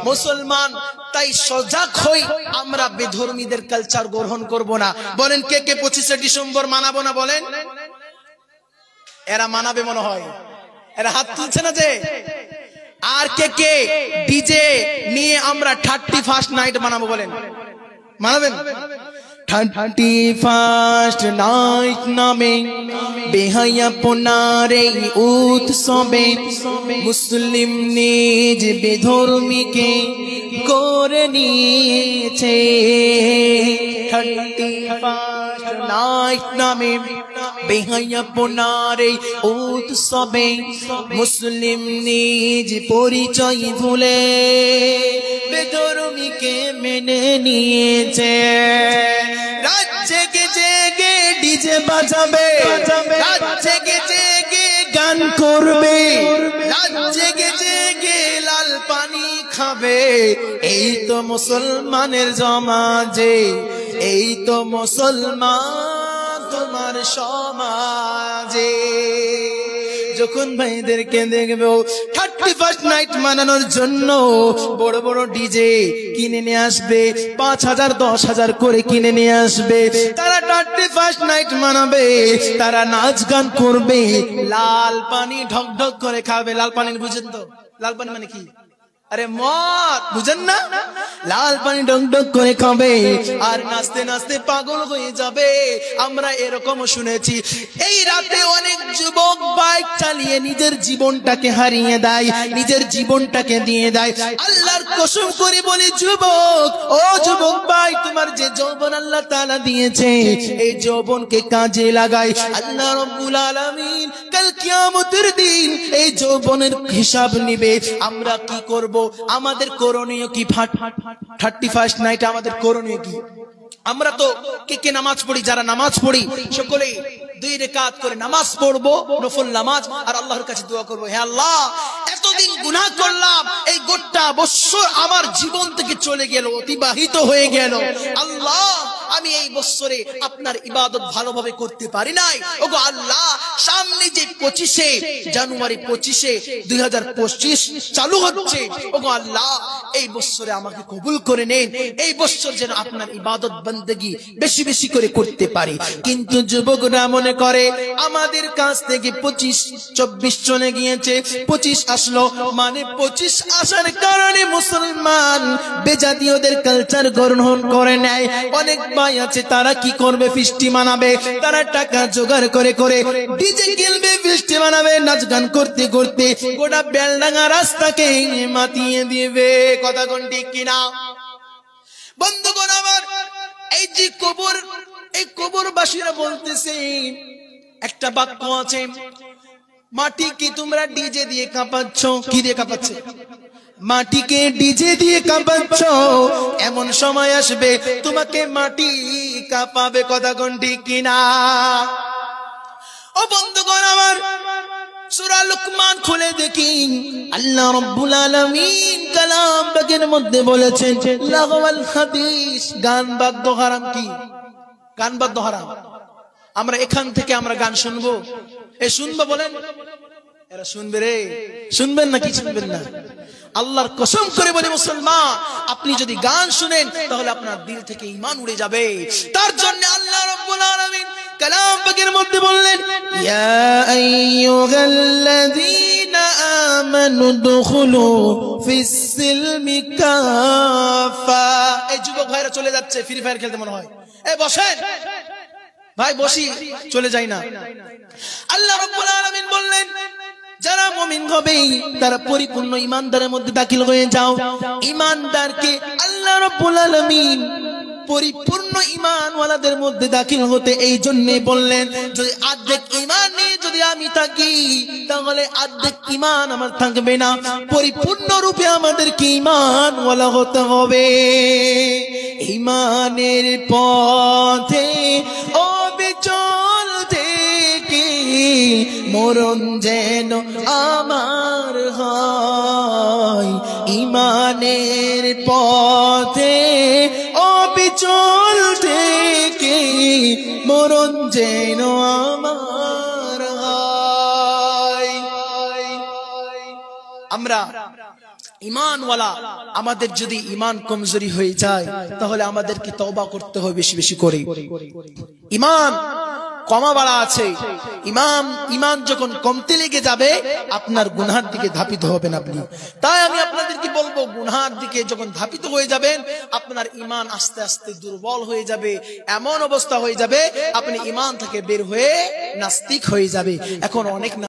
মুসলমান তাই সজাগ হই, আমরা বেধর্মীদের কালচার গ্রহণ করব না। বলেন কে কে 25শে ডিসেম্বর মানাবো না? বলেন। এরা মানাবে মনে হয়, এরা হাত তুলছে না যে। আর কে কে ডিজে নিয়ে আমরা 31st নাইট মানাবো? বলেন, মানাবেন? 31st নাইট নামে বেহায়াপনার এই উৎসবে মুসলিম নিজ বেধর্মীকে করে নিয়েছে। 31st নাইট নামে বেহায়াপনার এই উৎসবে মুসলিম নিজ পরিচয় ভুলে বেধর্মীকে মেনে নিয়েছে। রাত জেগে জেগে ডিজে বাজাবে, রাত জেগে জেগে গান করবে, রাত জেগে জেগে লাল পানি খাবে। এই তো মুসলমানের সমাজে, এই তো মুসলমান তোমার সমাজে। যখন ভাইদেরকে দেখবে 31st নাইট মানানোর জন্য বড় বড় ডিজে কিনে নিয়ে আসবে, 5,000 10,000 করে কিনে নিয়ে আসবে, তারা 31st নাইট মানাবে, তারা নাচ গান করবে, লাল পানি ঢক ঢক করে খাবে। লাল পানি বুঝেন তো? লাল পানি মানে কি? আরে মদ, বুঝেন না? লাল পানি ডক ডক করে খাবে আর নাচতে নাচতে পাগল হয়ে যাবে। আমরা এরকম শুনেছি, এই রাতে অনেক যুবক বাইক চালিয়ে নিজের জীবনটাকে হারিয়ে দেয়, নিজের জীবনটাকে দিয়ে দেয়। আল্লাহর কসম করে বলি যুবক, ও যুবক ভাই, তোমার যে যৌবন আল্লাহ তাআলা দিয়েছে, এই যৌবনকে কাজে লাগাই। আল্লাহ রাব্বুল আলামিন কাল কিয়ামতের দিন এই যৌবনের হিসাব নিবে। আমরা কি করব? আমাদের করণীয় কি? 31st নাইটে আমাদের করণীয় কি? আমরা তো কে কে নামাজ পড়ি? যারা নামাজ পড়ি সকলেই 2 রাকাত করে নামাজ পড়বো, নফল নামাজ, আর আল্লাহর কাছে দোয়া করবো, হে আল্লাহ, এতদিন গুনাহ করলাম, এই গোটা বছর আমার জীবন থেকে চলে গেল, অতিবাহিত হয়ে গেল। আল্লাহ, আমি এই বছরে আপনার ইবাদত ভালোভাবে করতে পারি নাই। ওগো আল্লাহ, সামনে যে 25শে জানুয়ারি 2025 চালু হচ্ছে, ওগো আল্লাহ, এই বছরে আমাকে কবুল করে নেন। এই বছর যেন আপনার ইবাদত বন্দেগী বেশি বেশি করে করতে পারি। কিন্তু যুবকরা মনে করে আমাদের কাছ থেকে 25-24 চলে গিয়েছে, 25 আসলো মানে 25 আসার কারণে মুসলমান বেজাতীয়দের কালচার গ্রহণ করে নেয়। অনেক ভাই আছে, তারা কি করবে? ফিস্টি মানাবে, তারা টাকা জোগাড় করে করে ডিজে কিনবে, ফিস্টি মানাবে, নাচ গান করতে করতে গোটা বেলডাঙ্গা রাস্তাকে মাতিয়ে দিবে। কথা কোন ঠিক কিনা? বন্ধুগণ আমার, এই যে কবর, এই কবরবাসীরা বলতেছে একটা বাক্য আছে, মাটিকে তোমরা ডিজে দিয়ে কাঁপাচ্ছ। কি দিয়ে কাঁপাচ্ছ? মাটিকে ডিজে দিয়ে কাঁপাচ্ছ, এমন সময় আসবে তোমাকে মাটি কাঁপাবে। কথা কোন ঠিক কিনা? ও বন্ধুগণ আমার, সূরা লুকমান খুলে দেখি, আল্লাহ রাব্বুল আলামিন কালাম বাগের মধ্যে বলেছেন, লাগওয়াল হাদিস, গান বাদ্য হারাম। কি? গান বাদ্য হারাম। আমরা এখান থেকে আমরা গান শুনবো? এ শুনবো? বলেন, এরা শুনবে রে? শুনবেন না কি শুনবেন না? আল্লাহর কসম করে বলি মুসলমান, আপনি যদি গান শুনেন তাহলে আপনার দিল থেকে ঈমান উড়ে যাবে। তার জন্য আল্লাহ রাব্বুল আলামিন কালাম পাকের মধ্যে বললেন, ইয়া আইয়ুহাল্লাযীনা আমানু দুখুলু ফিস সিলমি কাফা। এই যুবক ভাইরা চলে যাচ্ছে ফ্রি ফায়ার খেলতে মনে হয়। এই বসেন ভাই, বসি, চলে যাই না। আল্লাহ রাব্বুল আলামিন বললেন, যারা মুমিন হবে তারা পরিপূর্ণ ঈমানদারের মধ্যে দাখিল হয়ে যাও। ঈমানদারকে আল্লাহ রাব্বুল আলামিন পরিপূর্ণ ঈমানওয়ালাদের মধ্যে দাখিল হতে এই জন্য বললেন, যদি অর্ধেক ঈমান নিয়ে যদি আমি থাকি তাহলে অর্ধেক ঈমান আমার থাকবে না, পরিপূর্ণ রূপে আমাদেরকে ঈমানওয়ালা হতে হবে। ঈমানের পথে অবিচল থেকে মরণ যেন আমার হয়, ঈমানের পথে অবিচল থেকে মরণ যেন আমার হয়। আমরা ঈমানওয়ালা আমাদের যদি ঈমান কমজোরি হয়ে যায় তাহলে আমাদেরকে তওবা করতে হবে বেশি বেশি করে। ঈমান কমা বাড়া আছে, ঈমান যখন কমতে লেগে যাবে আপনার গুনাহের দিকে ধাপিত হবেন আপনি। তাই আমি আপনাদেরকে বলবো, গুনাহের দিকে যখন ধাপিত হয়ে যাবেন আপনার ঈমান আস্তে আস্তে দুর্বল হয়ে যাবে, এমন অবস্থা হয়ে যাবে আপনি ঈমান থেকে বের হয়ে নাস্তিক হয়ে যাবে। এখন অনেক